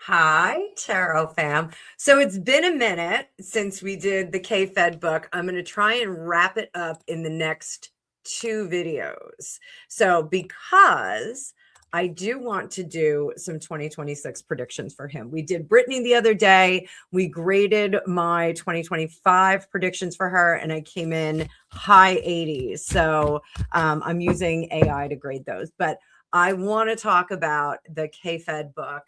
Hi, Tarot fam. So it's been a minute since we did the K-Fed book. I'm going to try and wrap it up in the next two videos. So because I do want to do some 2026 predictions for him. We did Britney the other day. We graded my 2025 predictions for her, and I came in high 80s. So I'm using AI to grade those. But I want to talk about the K-Fed book.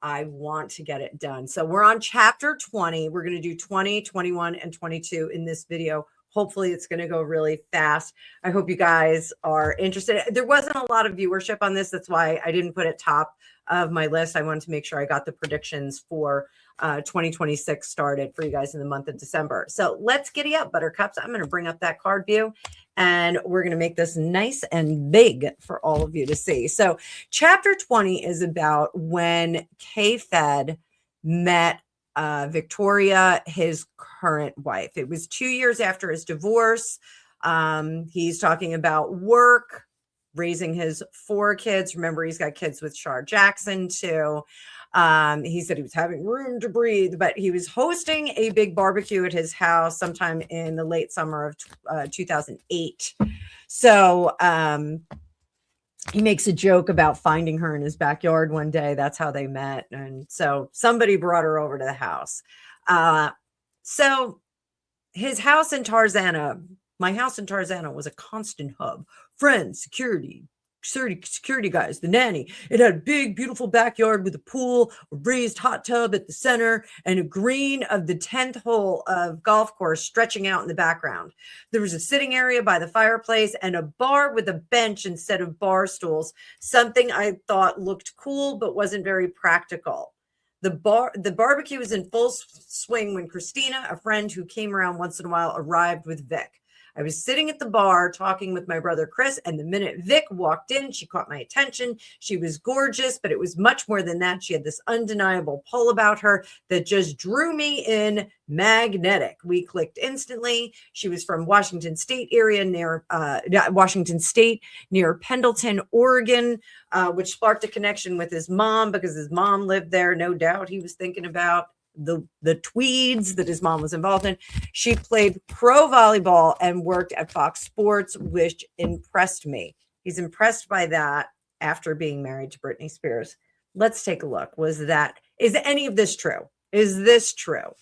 I want to get it done. So we're on chapter 20. We're going to do 20, 21, and 22 in this video. Hopefully it's going to go really fast. I hope you guys are interested. There wasn't a lot of viewership on this. That's why I didn't put it top of my list. I wanted to make sure I got the predictions for 2026 started for you guys in the month of December. So let's giddy up, buttercups. I'm going to bring up that card view and we're going to make this nice and big for all of you to see. So chapter 20 is about when K-Fed met Victoria, his current wife. It was 2 years after his divorce. He's talking about work, raising his 4 kids. Remember, he's got kids with Shar Jackson too. He said he was having room to breathe, but he was hosting a big barbecue at his house sometime in the late summer of 2008. So he makes a joke about finding her in his backyard one day. That's how they met. And so somebody brought her over to the house. So his house in Tarzana, my house in Tarzana, was a constant hub. Friends, security guys, the nanny. It had a big, beautiful backyard with a pool, a raised hot tub at the center, and a green of the 10th hole of golf course stretching out in the background. There was a sitting area by the fireplace and a bar with a bench instead of bar stools, something I thought looked cool but wasn't very practical. The barbecue was in full swing when Christina, a friend who came around once in a while, arrived with Vic. I was sitting at the bar talking with my brother Chris, and the minute Vic walked in, she caught my attention. She was gorgeous, but it was much more than that. She had this undeniable pull about her that just drew me in, magnetic. We clicked instantly. She was from Washington State area near Pendleton, Oregon, which sparked a connection with his mom because his mom lived there. No doubt he was thinking about the tweeds that his mom was involved in. She played pro volleyball and worked at Fox Sports, which impressed me. He's impressed by that after being married to Britney Spears. Let's take a look. Is any of this true? Is this true?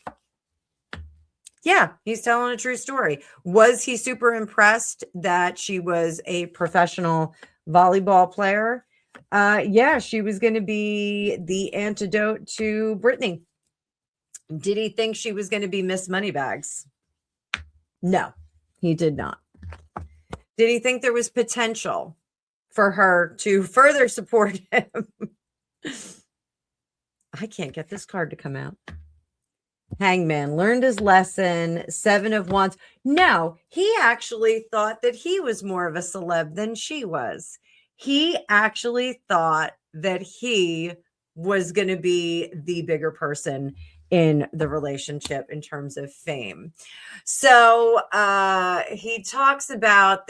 Yeah, he's telling a true story. Was he super impressed that she was a professional volleyball player? Yeah, she was going to be the antidote to Britney. Did he think she was going to be Miss Moneybags? No, he did not. Did he think there was potential for her to further support him? I can't get this card to come out. Hangman learned his lesson. 7 of Wands. No, he actually thought that he was more of a celeb than she was. He actually thought that he was going to be the bigger person in the relationship in terms of fame. So he talks about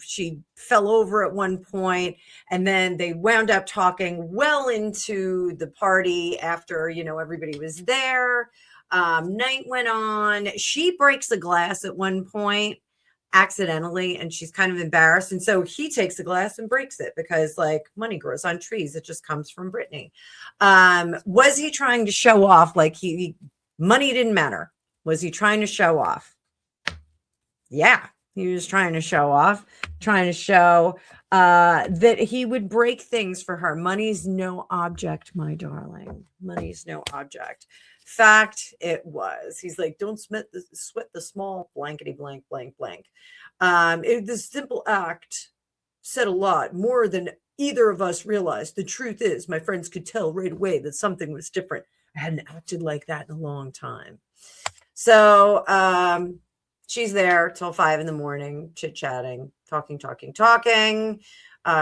she fell over at one point, and then they wound up talking well into the party after, everybody was there. Night went on. She breaks a glass at one point accidentally, and she's kind of embarrassed, and so he takes the glass and breaks it because money grows on trees. It just comes from Britney. Was he trying to show off? Money didn't matter. Was he trying to show off? Yeah, he was trying to show off, trying to show that he would break things for her. Money's no object, my darling. Money's no object. Fact, it was. He's like, don't sweat the small blankety blank blank blank. The simple act said a lot more than either of us realized. The truth is, my friends could tell right away that something was different. I hadn't acted like that in a long time. So she's there till 5 a.m, chit-chatting, talking.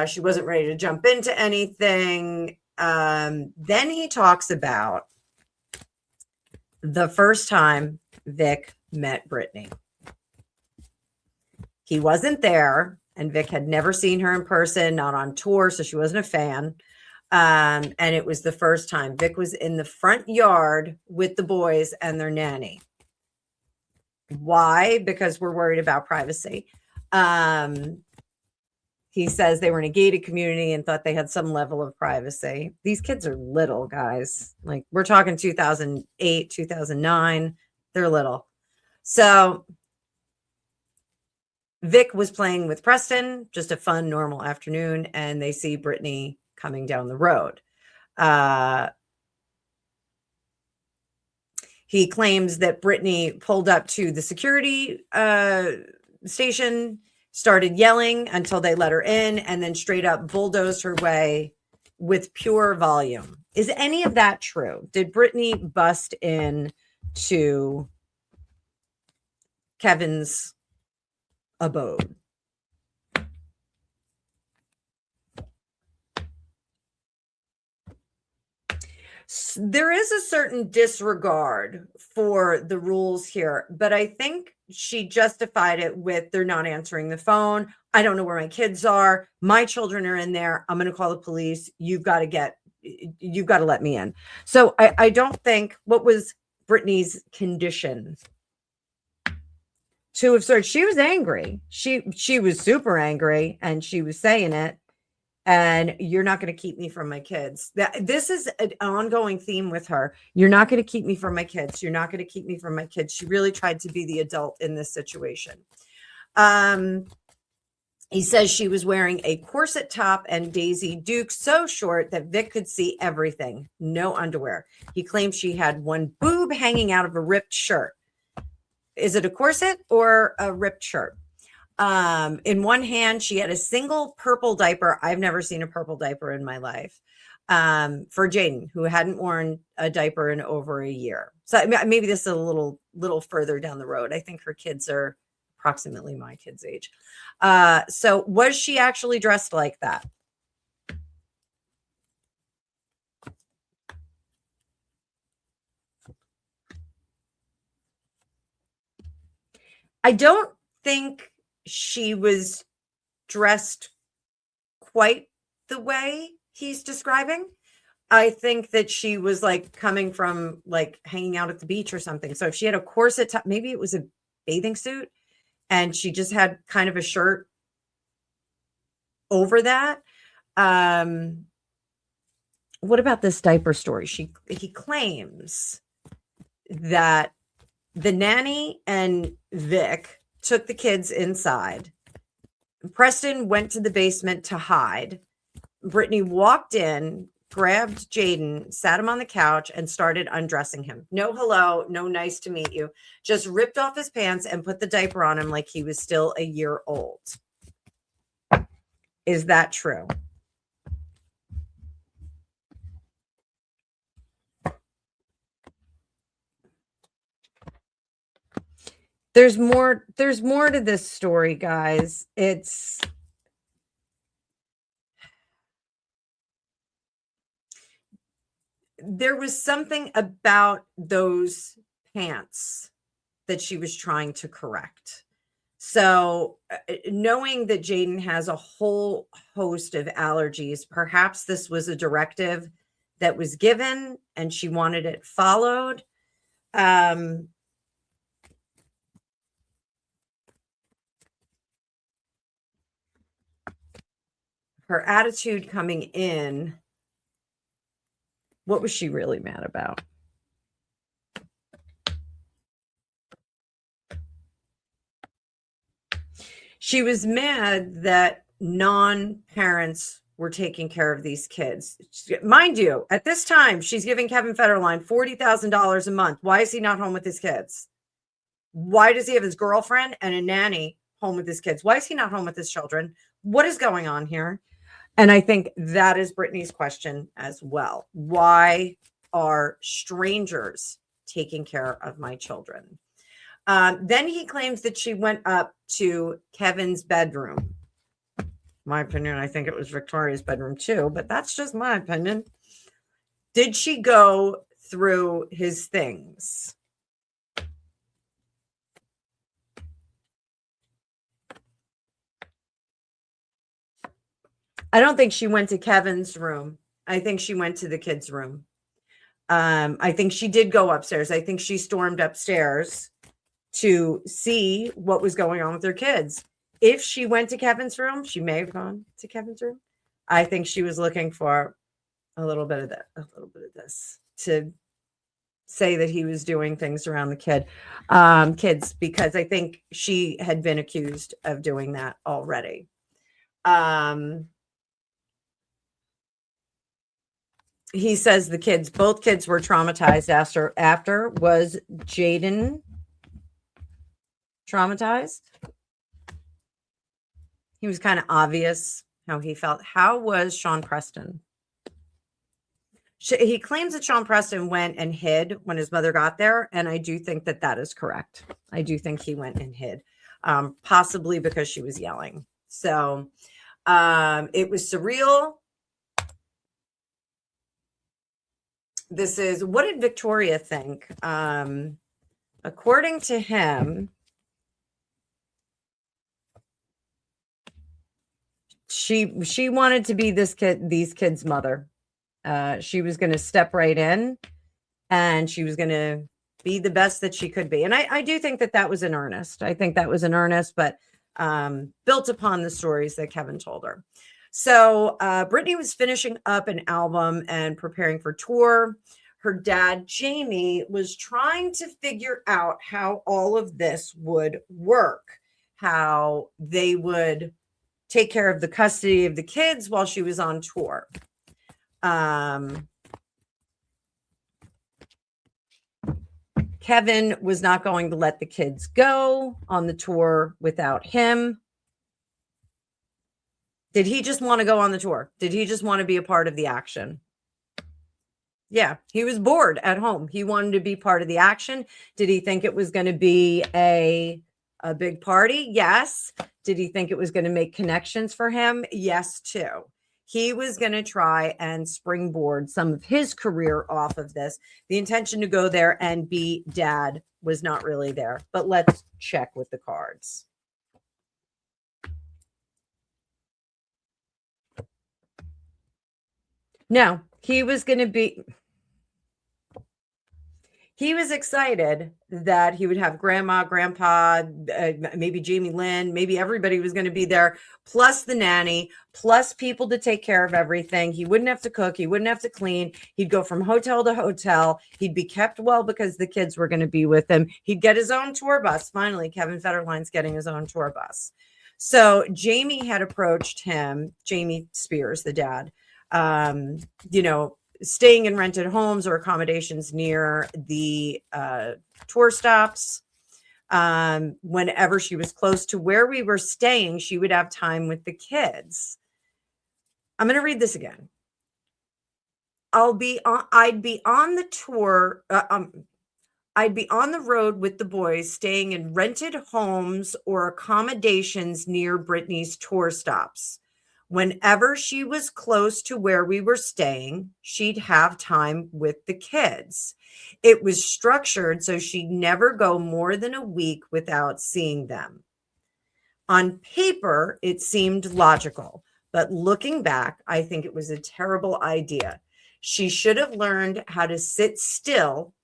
She wasn't ready to jump into anything. Then he talks about the first time Vic met Britney. He wasn't there, and Vic had never seen her in person, not on tour, so she wasn't a fan. And it was the first time. Vic was in the front yard with the boys and their nanny. Why? Because we're worried about privacy. He says they were in a gated community and thought they had some level of privacy. These kids are little, guys. Like, we're talking 2008, 2009. They're little. So Vic was playing with Preston, just a fun, normal afternoon, and they see Britney coming down the road. He claims that Britney pulled up to the security station, started yelling until they let her in, and then straight up bulldozed her way with pure volume. Is any of that true? Did Britney bust in to Kevin's abode? There is a certain disregard for the rules here, but I think she justified it with, they're not answering the phone. I don't know where my kids are. My children are in there. I'm going to call the police. You've got to let me in. So I don't think, what was Britney's condition to have started? She was angry. She was super angry, and she was saying it. And you're not going to keep me from my kids. This is an ongoing theme with her. You're not going to keep me from my kids. You're not going to keep me from my kids. She really tried to be the adult in this situation. He says she was wearing a corset top and Daisy Duke so short that Vic could see everything. No underwear. He claims she had one boob hanging out of a ripped shirt. Is it a corset or a ripped shirt? In one hand, she had a single purple diaper. I've never seen a purple diaper in my life. For Jaden, who hadn't worn a diaper in over a year. So maybe this is a little further down the road. I think her kids are approximately my kids' age. So was she actually dressed like that? I don't think she was dressed quite the way he's describing. I think that she was like coming from like hanging out at the beach or something. So if she had a corset top, maybe it was a bathing suit and she just had kind of a shirt over that. What about this diaper story? He claims that the nanny and Vic took the kids inside. Preston went to the basement to hide. Britney walked in, grabbed Jaden, sat him on the couch, and started undressing him. No hello, no nice to meet you. Just ripped off his pants and put the diaper on him like he was still a year old. Is that true? There's more to this story, guys. There was something about those pants that she was trying to correct. So knowing that Jaden has a whole host of allergies, perhaps this was a directive that was given and she wanted it followed. Her attitude coming in, what was she really mad about? She was mad that non-parents were taking care of these kids. Mind you, at this time, she's giving Kevin Federline $40,000 a month. Why is he not home with his kids? Why does he have his girlfriend and a nanny home with his kids? Why is he not home with his children? What is going on here? And I think that is Britney's question as well. Why are strangers taking care of my children? Then he claims that she went up to Kevin's bedroom. My opinion, I think it was Victoria's bedroom too, but that's just my opinion. Did she go through his things? I don't think she went to Kevin's room. I think she went to the kids' room. I think she did go upstairs. I think she stormed upstairs to see what was going on with her kids. If she went to Kevin's room, she may have gone to Kevin's room. I think she was looking for a little bit of that, a little bit of this to say that he was doing things around the kids, because I think she had been accused of doing that already. He says both kids were traumatized after. Was Jaden traumatized? He was kind of obvious how he felt. How was Sean Preston? He claims that Sean Preston went and hid when his mother got there, and I do think that that is correct. I do think he went and hid, possibly because she was yelling. So it was surreal. What did Victoria think? According to him, she wanted to be these kids' mother. She was going to step right in, and she was going to be the best that she could be. And I do think that was in earnest. I think that was in earnest, but built upon the stories that Kevin told her. So Britney was finishing up an album and preparing for tour. Her dad, Jamie, was trying to figure out how all of this would work, how they would take care of the custody of the kids while she was on tour. Kevin was not going to let the kids go on the tour without him. Did he just want to go on the tour? Did he just want to be a part of the action? Yeah, he was bored at home. He wanted to be part of the action. Did he think it was going to be a big party? Yes. Did he think it was going to make connections for him? Yes, too. He was going to try and springboard some of his career off of this. The intention to go there and be dad was not really there. But let's check with the cards. No, he was going to be... He was excited that he would have grandma, grandpa, maybe Jamie Lynn, maybe everybody was going to be there, plus the nanny, plus people to take care of everything. He wouldn't have to cook. He wouldn't have to clean. He'd go from hotel to hotel. He'd be kept well because the kids were going to be with him. He'd get his own tour bus. Finally, Kevin Federline's getting his own tour bus. So Jamie had approached him, Jamie Spears, the dad, staying in rented homes or accommodations near the tour stops. Whenever she was close to where we were staying, she would have time with the kids. I'm going to read this again. I'd be on the tour. I'd be on the road with the boys, staying in rented homes or accommodations near Britney's tour stops. Whenever she was close to where we were staying, she'd have time with the kids. It was structured so she'd never go more than a week without seeing them. On paper, it seemed logical, but looking back, I think it was a terrible idea. She should have learned how to sit still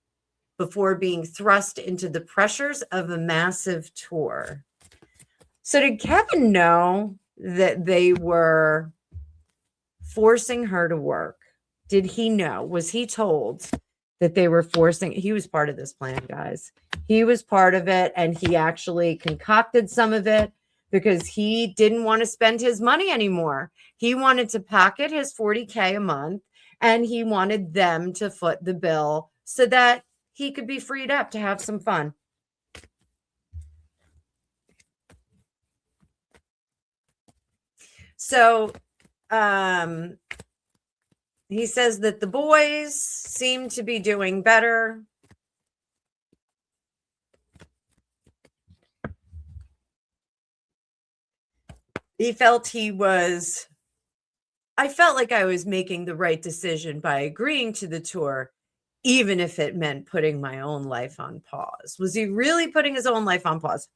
before being thrust into the pressures of a massive tour. So did Kevin know that they were forcing her to work? Did he know? Was he told that they were forcing? He was part of this plan, guys. He was part of it, and he actually concocted some of it because he didn't want to spend his money anymore. He wanted to pocket his $40K a month, and he wanted them to foot the bill so that he could be freed up to have some fun. So he says that the boys seem to be doing better. He felt I felt like I was making the right decision by agreeing to the tour, even if it meant putting my own life on pause. Was he really putting his own life on pause?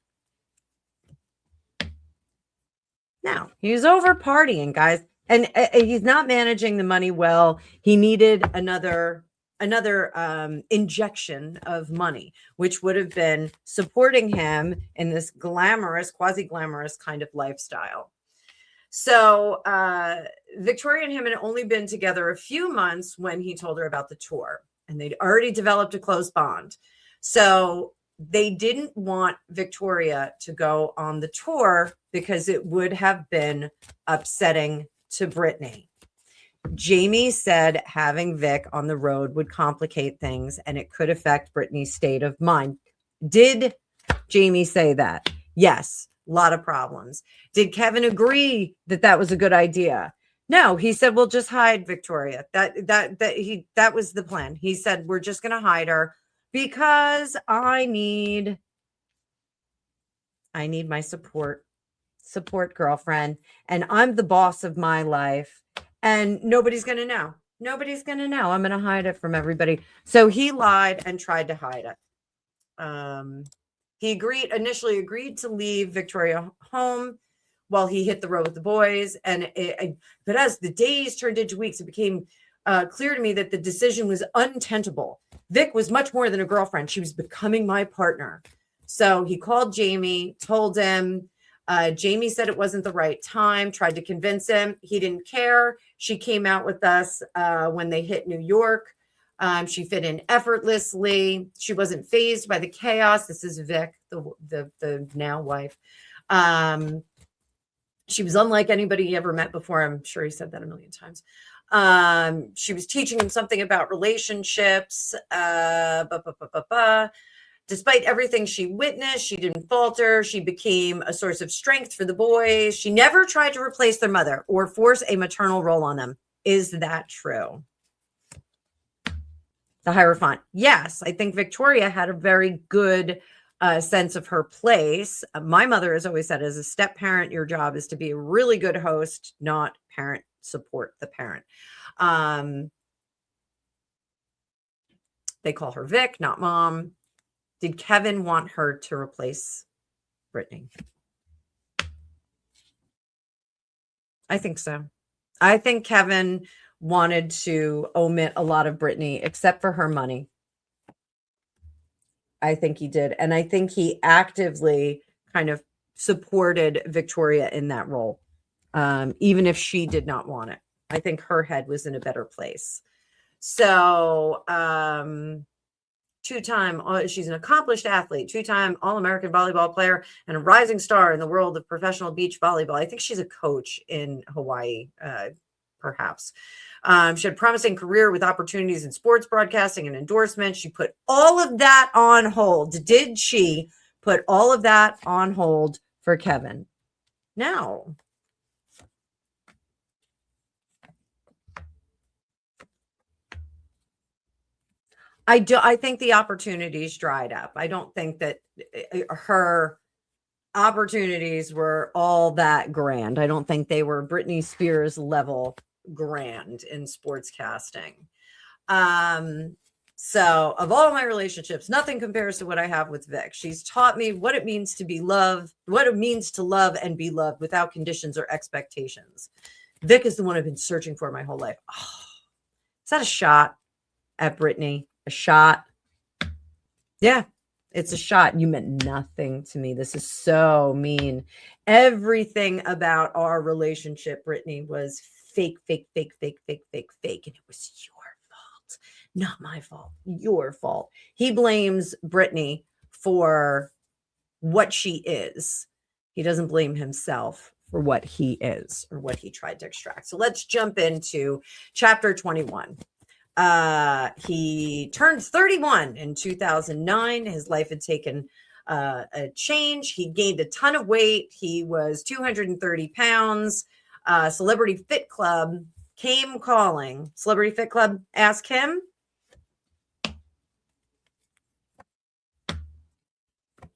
No, he was over partying, guys. And he's not managing the money well. He needed another injection of money, which would have been supporting him in this glamorous, quasi-glamorous kind of lifestyle. So Victoria and him had only been together a few months when he told her about the tour, and they'd already developed a close bond. So they didn't want Victoria to go on the tour because it would have been upsetting to Britney. Jamie said having Vic on the road would complicate things and it could affect Britney's state of mind. Did Jamie say that? Yes, a lot of problems. Did Kevin agree that that was a good idea? No, he said, we'll just hide Victoria. That was the plan. He said, we're just going to hide her because I need my support girlfriend, and I'm the boss of my life. And nobody's going to know. Nobody's going to know. I'm going to hide it from everybody. So he lied and tried to hide it. He initially agreed to leave Victoria home while he hit the road with the boys. But as the days turned into weeks, it became clear to me that the decision was untenable. Vic was much more than a girlfriend. She was becoming my partner. So he called Jamie, told him. Jamie said it wasn't the right time, tried to convince him. He didn't care. She came out with us when they hit New York. She fit in effortlessly. She wasn't fazed by the chaos. This is Vic, the now wife. She was unlike anybody he ever met before. I'm sure he said that a million times. She was teaching him something about relationships. Despite everything she witnessed, she didn't falter. She became a source of strength for the boys. She never tried to replace their mother or force a maternal role on them. Is that true? The Hierophant. Yes, I think Victoria had a very good sense of her place. My mother has always said, as a step parent, your job is to be a really good host, not support the parent. They call her Vic, not mom. Did Kevin want her to replace Britney? I think so. I think Kevin wanted to omit a lot of Britney, except for her money. I think he did. And I think he actively kind of supported Victoria in that role, even if she did not want it. I think her head was in a better place. So, she's an accomplished athlete, two-time All-American volleyball player, and a rising star in the world of professional beach volleyball. I think she's a coach in Hawaii, perhaps. She had a promising career with opportunities in sports broadcasting and endorsement. She put all of that on hold. Did she put all of that on hold for Kevin? No. I think the opportunities dried up. I don't think that her opportunities were all that grand. I don't think they were Britney Spears level grand in sportscasting. So of all my relationships, nothing compares to what I have with Vic. She's taught me what it means to be loved, what it means to love and be loved without conditions or expectations. Vic is the one I've been searching for my whole life. Oh, is that a shot at Britney? A shot? Yeah, it's a shot. You meant nothing to me. This is so mean. Everything about our relationship, Britney, was fake. And it was your fault, not my fault. Your fault. He blames Britney for what she is. He doesn't blame himself for what he is or what he tried to extract. So let's jump into chapter 21. He turned 31 in 2009. His life had taken a change. He gained a ton of weight. He was 230 pounds. Celebrity Fit Club came calling. Celebrity Fit Club asked him.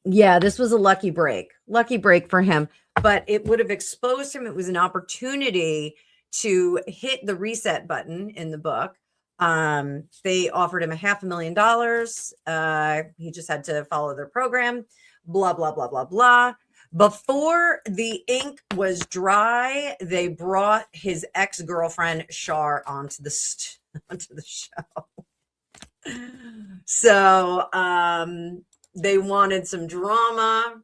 Yeah, this was a lucky break for him, but it would have exposed him. It was an opportunity to hit the reset button in the book. They offered him $500,000. He just had to follow their program, blah, blah, blah, blah, blah. Before the ink was dry, they brought his ex-girlfriend Shar onto onto the show. So they wanted some drama.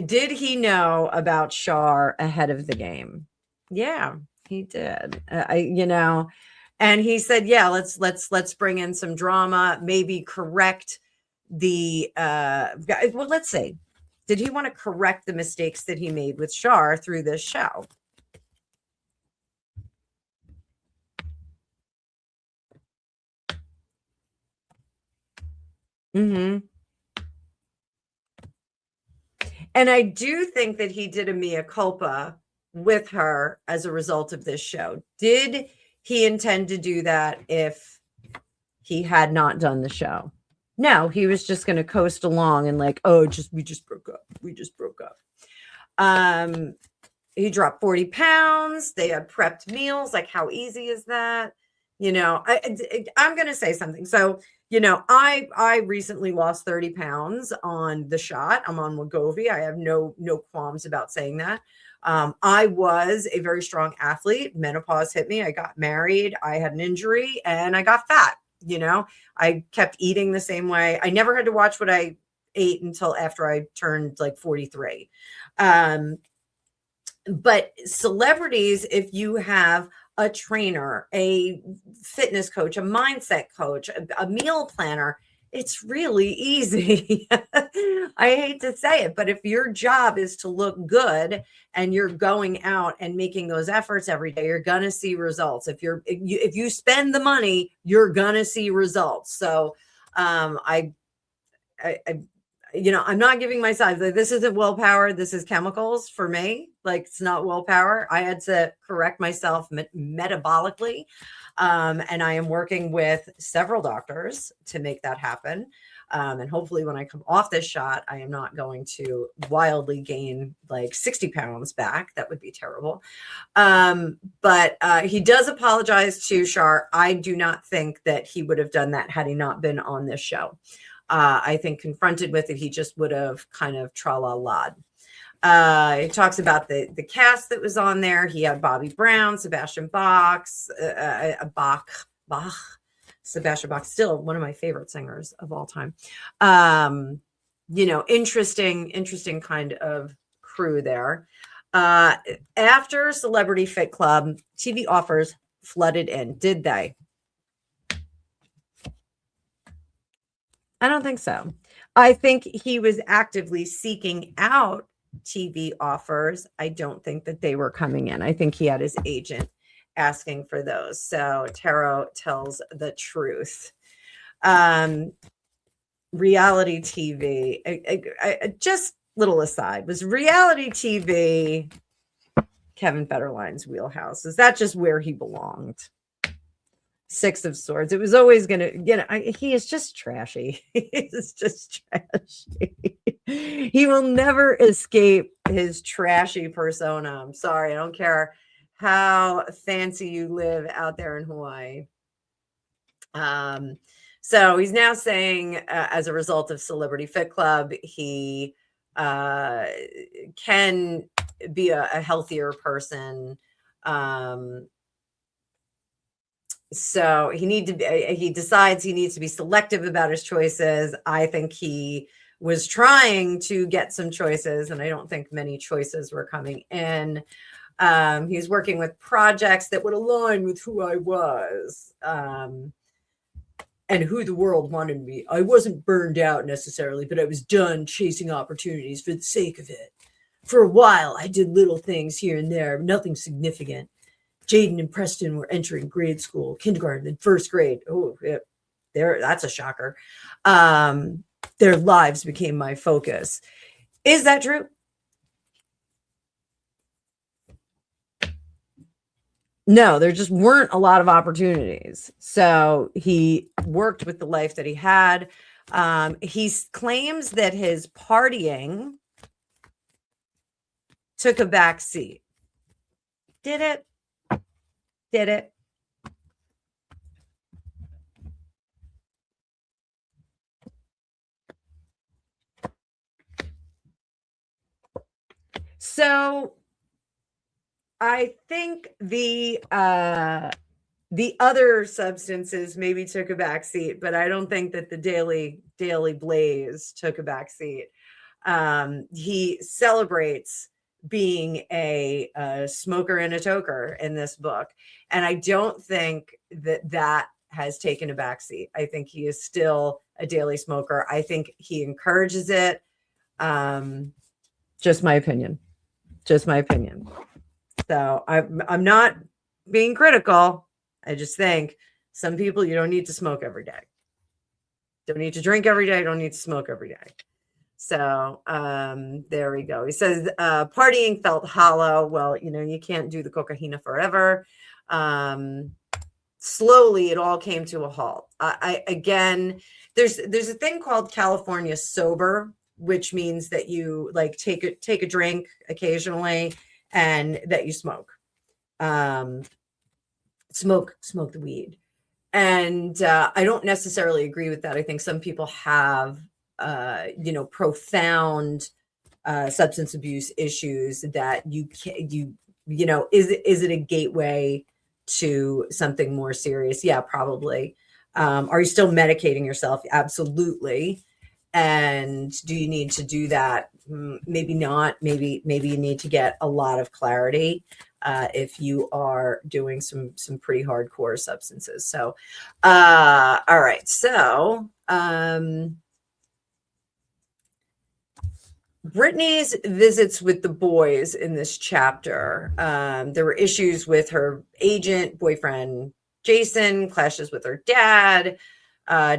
Did he know about Shar ahead of the game? Yeah, he did. And he said, "Yeah, let's bring in some drama, maybe correct the well, let's see. Did he want to correct the mistakes that he made with Shar through this show?" Mm-hmm. And I do think that he did a mea culpa with her as a result of this show. Did he intend to do that if he had not done the show? No, he was just going to coast along and like, oh, we just broke up. We just broke up. He dropped 40 pounds. They had prepped meals. Like, how easy is that? I'm going to say something. So, I recently lost 30 pounds on the shot. I'm on Wegovy. I have no qualms about saying that. I was a very strong athlete. Menopause hit me. I got married. I had an injury and I got fat. I kept eating the same way. I never had to watch what I ate until after I turned like 43. But celebrities, if you have a trainer, a fitness coach, a mindset coach, a meal planner, it's really easy. I hate to say it, but if your job is to look good and you're going out and making those efforts every day, you're going to see results. If you spend the money, you're going to see results. So I'm not giving my side. Like, this isn't willpower. This is chemicals for me. Like, it's not willpower. I had to correct myself metabolically. And I am working with several doctors to make that happen. And hopefully when I come off this shot, I am not going to wildly gain like 60 pounds back. That would be terrible. But he does apologize to Shar. I do not think that he would have done that had he not been on this show. I think confronted with it, he just would have kind of tra-la-la'd. He talks about the cast that was on there. He had Bobby Brown, Sebastian Bach, Sebastian Bach, still one of my favorite singers of all time. Interesting kind of crew there. After Celebrity Fit Club, TV offers flooded in. Did they? I don't think so. I think he was actively seeking out TV offers. I don't think that they were coming in. I think he had his agent asking for those. So Taro tells the truth. Reality TV, just little aside, was reality TV Kevin Federline's wheelhouse? Is that just where he belonged? Six of Swords. It was always going to, he is just trashy. He is just trashy. He will never escape his trashy persona. I'm sorry. I don't care how fancy you live out there in Hawaii. So he's now saying, as a result of Celebrity Fit Club, he can be a healthier person. So he decides he needs to be selective about his choices. I think he was trying to get some choices, and I don't think many choices were coming in. He's working with projects that would align with who I was, and who the world wanted me. I wasn't burned out necessarily, but I was done chasing opportunities for the sake of it. For a while, I did little things here and there, nothing significant. Jaden and Preston were entering grade school, kindergarten, and first grade. Oh, yeah, that's a shocker. Their lives became my focus. Is that true? No, there just weren't a lot of opportunities. So he worked with the life that he had. He claims that his partying took a back seat. Did it? Did it? So I think the other substances maybe took a backseat, but I don't think that the daily blaze took a backseat. He celebrates being a smoker and a toker in this book, and I don't think that has taken a backseat. I think he is still a daily smoker. I think he encourages it. Just my opinion. So I'm not being critical. I just think some people, you don't need to smoke every day. Don't need to drink every day. Don't need to smoke every day. So there we go. He says partying felt hollow. Well, you can't do the cocaine forever. Slowly, it all came to a halt. Again, there's a thing called California sober, which means that you like take a drink occasionally and that you smoke. Smoke the weed. And I don't necessarily agree with that. I think some people have profound substance abuse issues that is it a gateway to something more serious? Yeah, probably. Are you still medicating yourself? Absolutely. And do you need to do that? Maybe not. Maybe you need to get a lot of clarity if you are doing some pretty hardcore substances. So, all right. So, Britney's visits with the boys in this chapter. There were issues with her agent, boyfriend, Jason, clashes with her dad,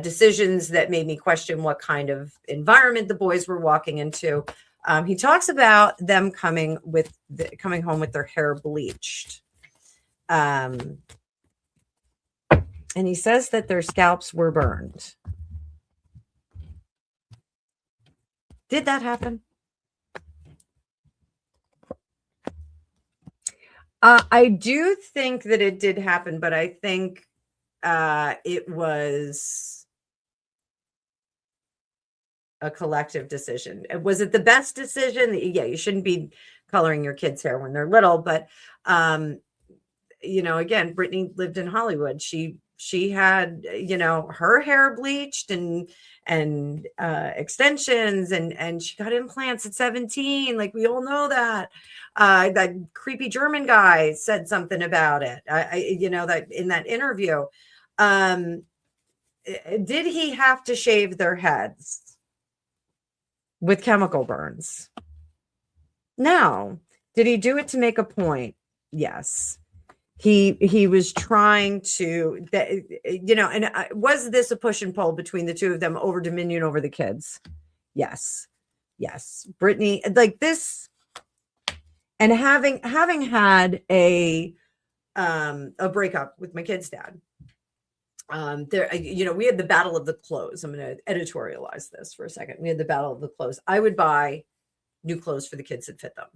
decisions that made me question what kind of environment the boys were walking into. He talks about them coming home with their hair bleached. And he says that their scalps were burned. Did that happen? I do think that it did happen, but I think it was a collective decision. Was it the best decision? Yeah, you shouldn't be coloring your kids' hair when they're little, but again, Britney lived in Hollywood. She had, her hair bleached and extensions and she got implants at 17. Like, we all know that. That creepy German guy said something about it. That in that interview, did he have to shave their heads with chemical burns? No. Did he do it to make a point? Yes. He was trying to, and was this a push and pull between the two of them over dominion over the kids? Yes. Britney, like this, and having had a breakup with my kid's dad. We had the battle of the clothes. I'm going to editorialize this for a second. We had the battle of the clothes. I would buy new clothes for the kids that fit them.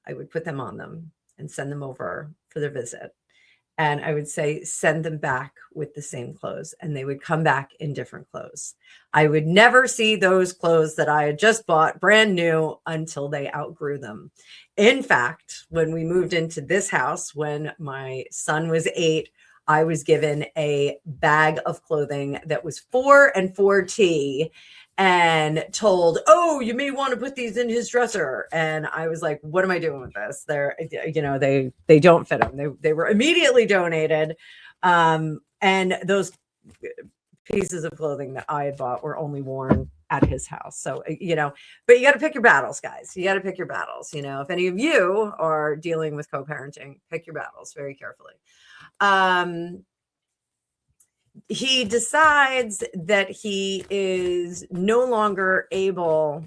I would put them on them and send them over for their visit. And I would say, send them back with the same clothes. And they would come back in different clothes. I would never see those clothes that I had just bought brand new until they outgrew them. In fact, when we moved into this house, when my son was 8, I was given a bag of clothing that was 4 and 4T and told, oh, you may want to put these in his dresser. And I was like, what am I doing with this? They don't fit him. They were immediately donated. And those pieces of clothing that I had bought were only worn at his house. So, but you got to pick your battles, guys. You got to pick your battles. If any of you are dealing with co-parenting, pick your battles very carefully. He decides that he is no longer able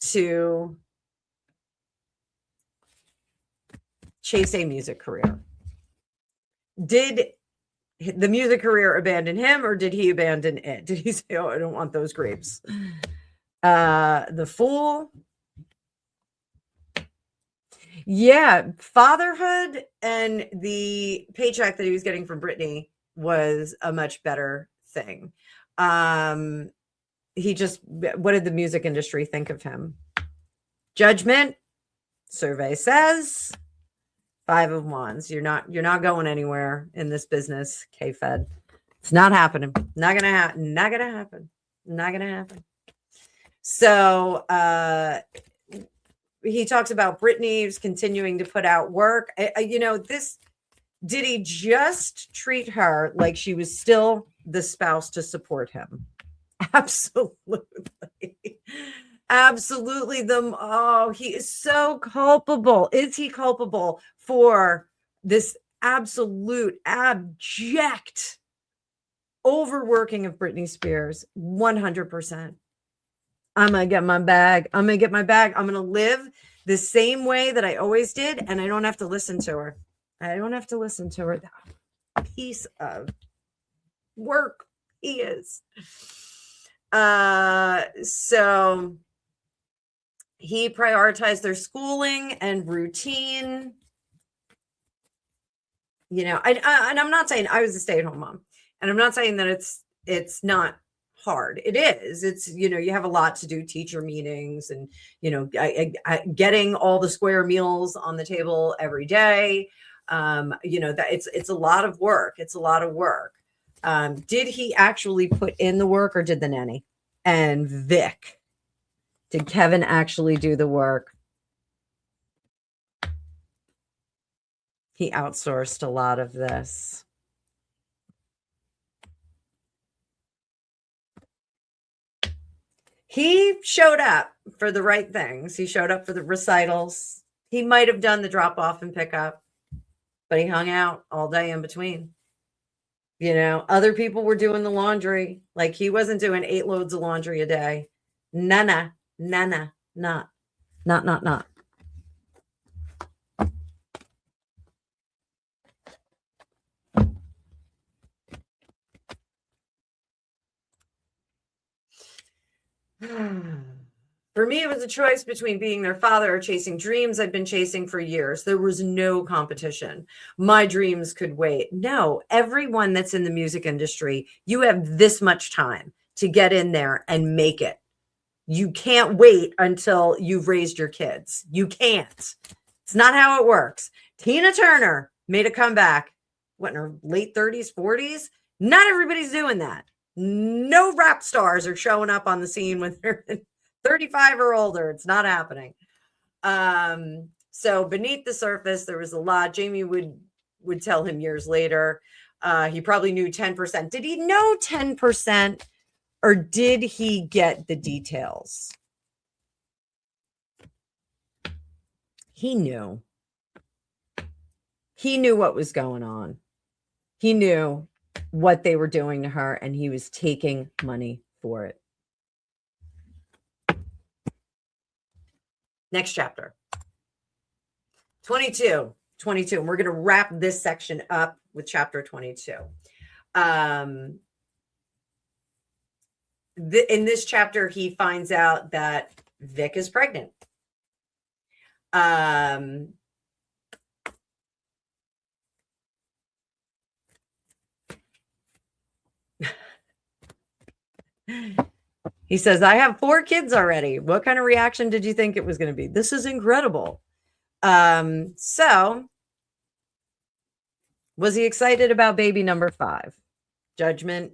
to chase a music career. Did the music career abandon him, or did he abandon it? Did he say, oh, I don't want those grapes? The fool. Yeah, fatherhood and the paycheck that he was getting from Britney was a much better thing. What did the music industry think of him? Judgment? Survey says 5 of Wands. You're not going anywhere in this business, K-Fed. It's not happening. Not gonna happen. Not gonna happen. Not gonna happen. So he talks about Britney who's continuing to put out work. Did he just treat her like she was still the spouse to support him? Absolutely. Absolutely. He is so culpable. Is he culpable for this absolute abject overworking of Britney Spears? 100%. I'm going to get my bag. I'm going to get my bag. I'm going to live the same way that I always did, and I don't have to listen to her. I don't have to listen to her. That piece of work he is. So he prioritized their schooling and routine. And I'm not saying I was a stay-at-home mom, and I'm not saying that it's not hard. It is. It's, you have a lot to do, teacher meetings and, getting all the square meals on the table every day. That it's a lot of work. It's a lot of work. Did he actually put in the work, or did the nanny? And Vic, did Kevin actually do the work? He outsourced a lot of this. He showed up for the right things. He showed up for the recitals. He might have done the drop off and pick up, but he hung out all day in between. Other people were doing the laundry. Like, he wasn't doing 8 loads of laundry a day. Not. For me, it was a choice between being their father or chasing dreams I'd been chasing for years. There was no competition. My dreams could wait. No, everyone that's in the music industry, you have this much time to get in there and make it. You can't wait until you've raised your kids. You can't. It's not how it works. Tina Turner made a comeback, in her late 30s, 40s? Not everybody's doing that. No rap stars are showing up on the scene when they're 35 or older. It's not happening. So beneath the surface, there was a lot. Jamie would tell him years later. He probably knew 10%. Did he know 10%, or did he get the details? He knew. He knew what was going on. He knew what they were doing to her, and he was taking money for it. Next chapter. 22. And we're going to wrap this section up with chapter 22. In this chapter, he finds out that Vic is pregnant. He says, I have 4 kids already. What kind of reaction did you think it was going to be? This is incredible. So was he excited about baby number 5? Judgment.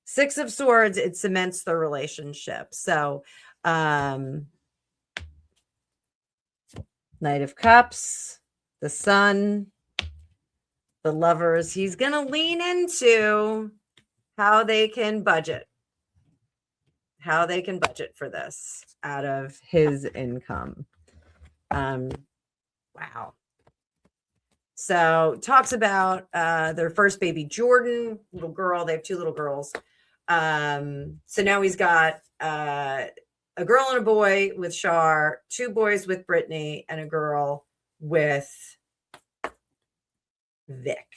6 of Swords, it cements the relationship. So, Knight of Cups, the Sun, the Lovers. He's going to lean into how they can budget. How they can budget for this out of his income. Wow. So talks about their first baby, Jordan, little girl. They have 2 little girls. So now he's got a girl and a boy with Shar, 2 boys with Britney, and a girl with Vic.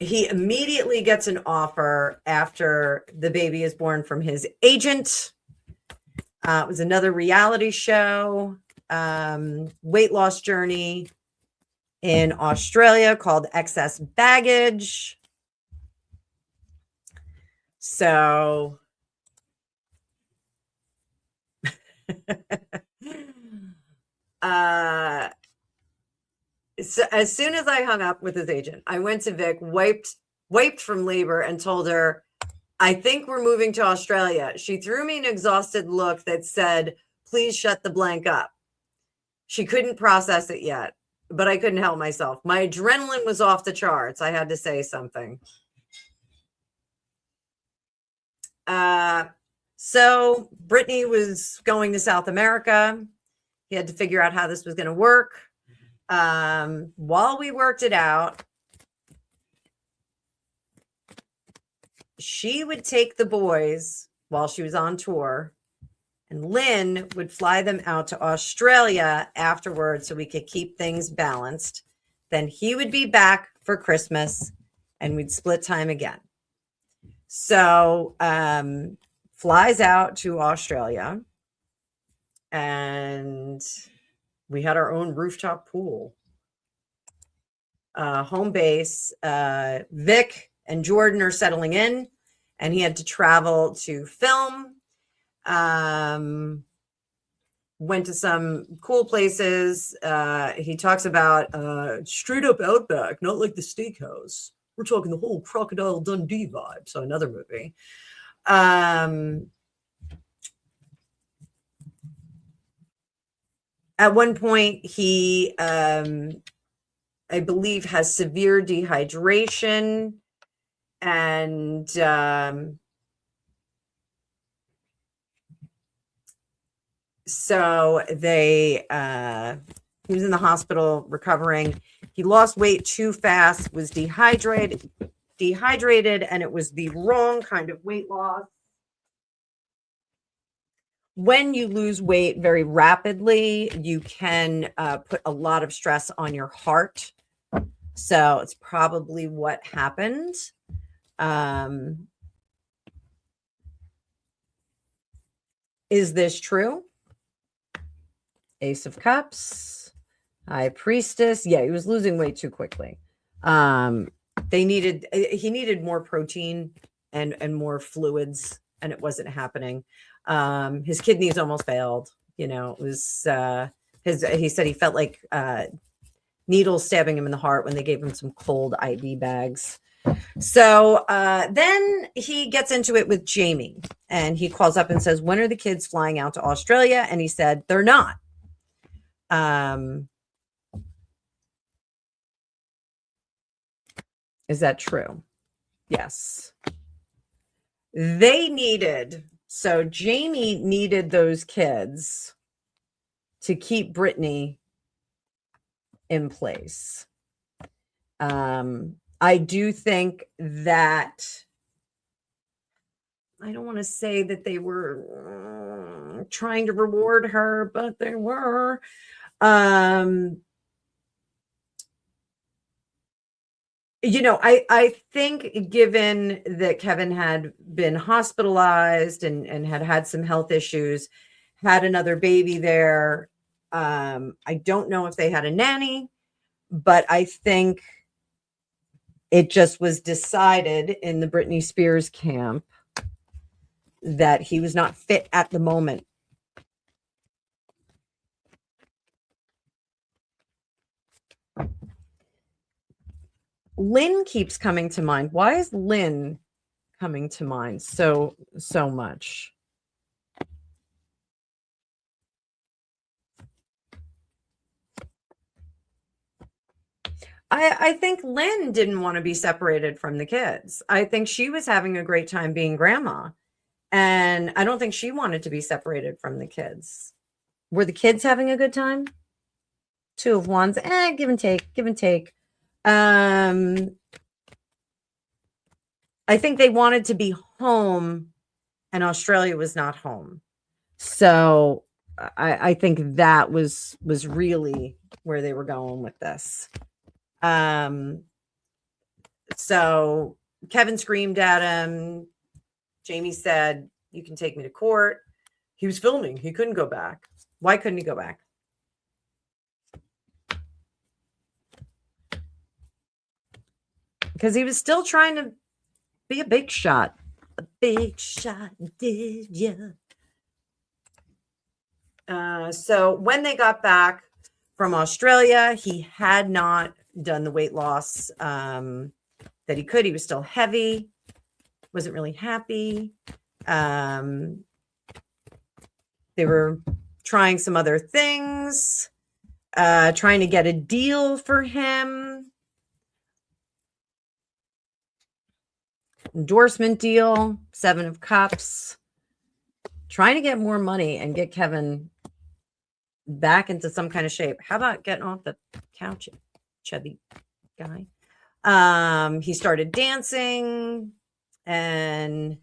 He immediately gets an offer after the baby is born from his agent. It was another reality show, weight loss journey in Australia called Excess Baggage. So So as soon as I hung up with his agent, I went to Vic, wiped from labor, and told her, I think we're moving to Australia. She threw me an exhausted look that said, please shut the blank up. She couldn't process it yet, but I couldn't help myself. My adrenaline was off the charts. I had to say something. So Britney was going to South America. He had to figure out how this was going to work. While we worked it out, she would take the boys while she was on tour, and Lynn would fly them out to Australia afterwards so we could keep things balanced. Then he would be back for Christmas and we'd split time again. So flies out to Australia, and we had our own rooftop pool. Home base. Vic and Jordan are settling in, and he had to travel to film. Went to some cool places. He talks about straight up Outback, not like the steakhouse. We're talking the whole Crocodile Dundee vibe. So another movie. At one point, he, I believe, has severe dehydration, and so they he was in the hospital recovering. He lost weight too fast, was dehydrated, and it was the wrong kind of weight loss. When you lose weight very rapidly, you can put a lot of stress on your heart. So it's probably what happened. Is this true? Ace of Cups, High Priestess. Yeah, he was losing weight too quickly. He needed more protein and more fluids, and it wasn't happening. His kidneys almost failed. You know, it was he said he felt like needles stabbing him in the heart when they gave him some cold IV bags. So then he gets into it with Jamie, and he calls up and says, when are the kids flying out to Australia? And he said, they're not. Is that true? Yes. So Jamie needed those kids to keep Britney in place. I do think that, I don't want to say that they were trying to reward her, but they were. You know, I think, given that Kevin had been hospitalized and had some health issues, had another baby there. I don't know if they had a nanny, but I think it just was decided in the Britney Spears camp that he was not fit at the moment. Lynn keeps coming to mind. Why is Lynn coming to mind so much? I think Lynn didn't want to be separated from the kids. I think she was having a great time being grandma. And I don't think she wanted to be separated from the kids. Were the kids having a good time? Two of Wands, give and take, give and take. I think they wanted to be home, and Australia was not home. So I think that was really where they were going with this. So Kevin screamed at him. Jamie said, you can take me to court. He was filming. He couldn't go back. Why couldn't he go back? Because he was still trying to be a big shot. A big shot, did ya? So when they got back from Australia, he had not done the weight loss that he could. He was still heavy, wasn't really happy. They were trying some other things, trying to get a deal for him. Endorsement deal, 7 of Cups. Trying to get more money and get Kevin back into some kind of shape. How about getting off the couch, chubby guy? He started dancing and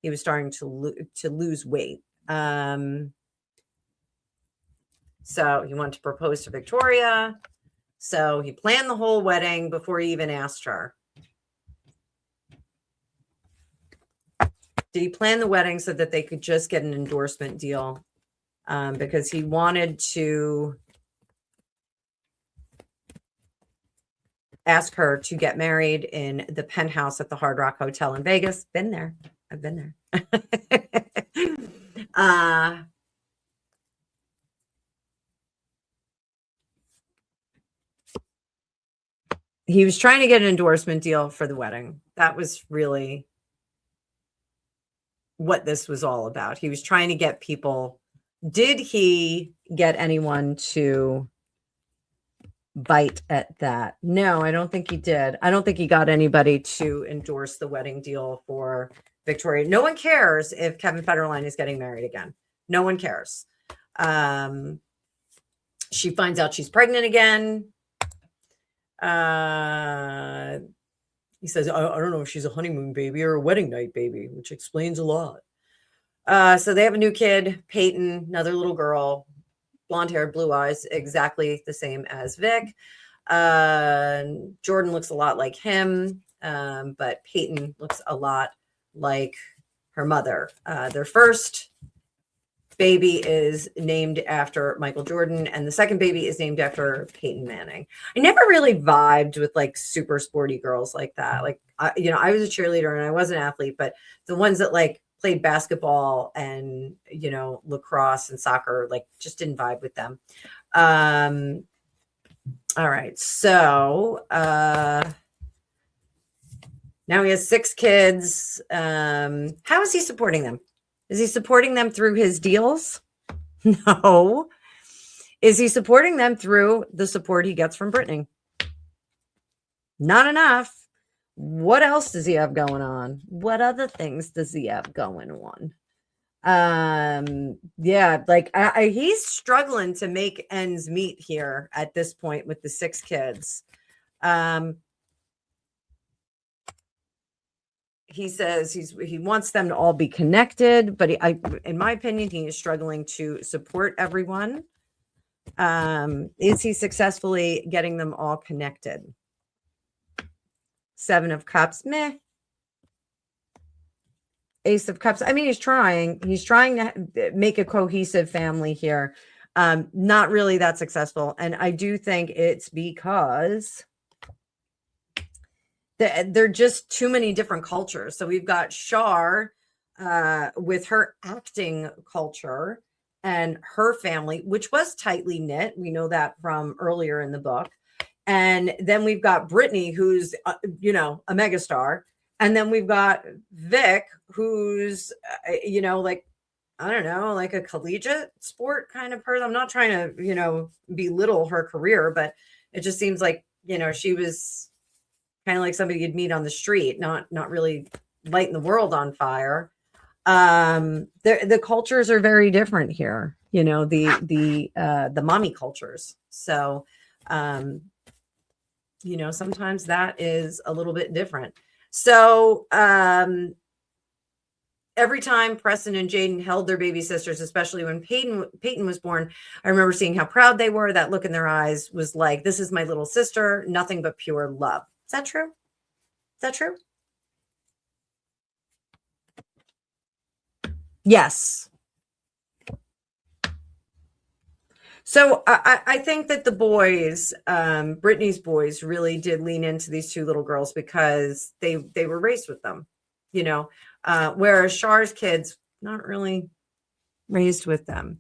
he was starting to lose weight. So he wanted to propose to Victoria. So he planned the whole wedding before he even asked her. Did he plan the wedding so that they could just get an endorsement deal? Because he wanted to ask her to get married in the penthouse at the Hard Rock Hotel in Vegas. Been there. I've been there. He was trying to get an endorsement deal for the wedding. That was really what this was all about. He was trying to get people. Did he get anyone to bite at that? No, I don't think he did. I don't think he got anybody to endorse the wedding deal for Victoria. No one cares if Kevin Federline is getting married again. No one cares. She finds out she's pregnant again. He says, I don't know if she's a honeymoon baby or a wedding night baby, which explains a lot. So they have a new kid, Peyton, another little girl, blonde hair, blue eyes, exactly the same as Vic. Jordan looks a lot like him, but Peyton looks a lot like her mother. Their first baby is named after Michael Jordan, and the second baby is named after Peyton Manning. I never really vibed with like super sporty girls like that. Like, I was a cheerleader and I was an athlete, but the ones that like played basketball and, lacrosse and soccer, like just didn't vibe with them. All right. So, now he has 6 kids. How is he supporting them? Is he supporting them through his deals? No. Is he supporting them through the support he gets from Britney? Not enough. What else does he have going on? What other things does he have going on? Yeah, like he's struggling to make ends meet here at this point with the 6 kids. He says he wants them to all be connected, but in my opinion, he is struggling to support everyone. Is he successfully getting them all connected? 7 of Cups, meh. Ace of Cups. I mean, he's trying to make a cohesive family here. Not really that successful. And I do think it's because they're just too many different cultures. So we've got Shar with her acting culture and her family, which was tightly knit. We know that from earlier in the book. And then we've got Britney, who's, a megastar. And then we've got Vic, who's, like, I don't know, like a collegiate sport kind of person. I'm not trying to, belittle her career, but it just seems like, she was kind of like somebody you'd meet on the street, not really lighting the world on fire. The cultures are very different here, the mommy cultures. So, sometimes that is a little bit different. So, every time Preston and Jaden held their baby sisters, especially when Peyton was born, I remember seeing how proud they were. That look in their eyes was like, this is my little sister, nothing but pure love. Is that true? Is that true? Yes. So I think that the boys, Britney's boys, really did lean into these 2 little girls because they were raised with them, whereas Char's kids not really raised with them.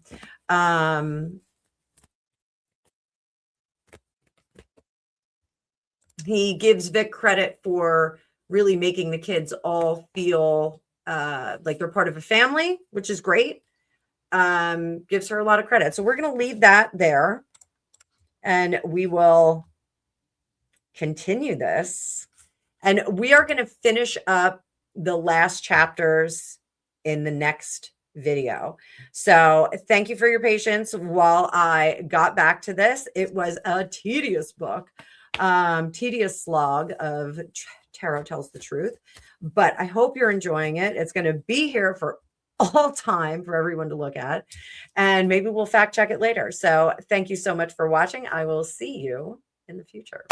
He gives Vic credit for really making the kids all feel like they're part of a family, which is great. Gives her a lot of credit. So we're going to leave that there, and we will continue this. And we are going to finish up the last chapters in the next video. So thank you for your patience while I got back to this. It was a tedious book, tedious slog of Tarot Tells the Truth, but I hope you're enjoying it. It's going to be here for all time for everyone to look at, and maybe we'll fact check it later. So thank you so much for watching. I will see you in the future.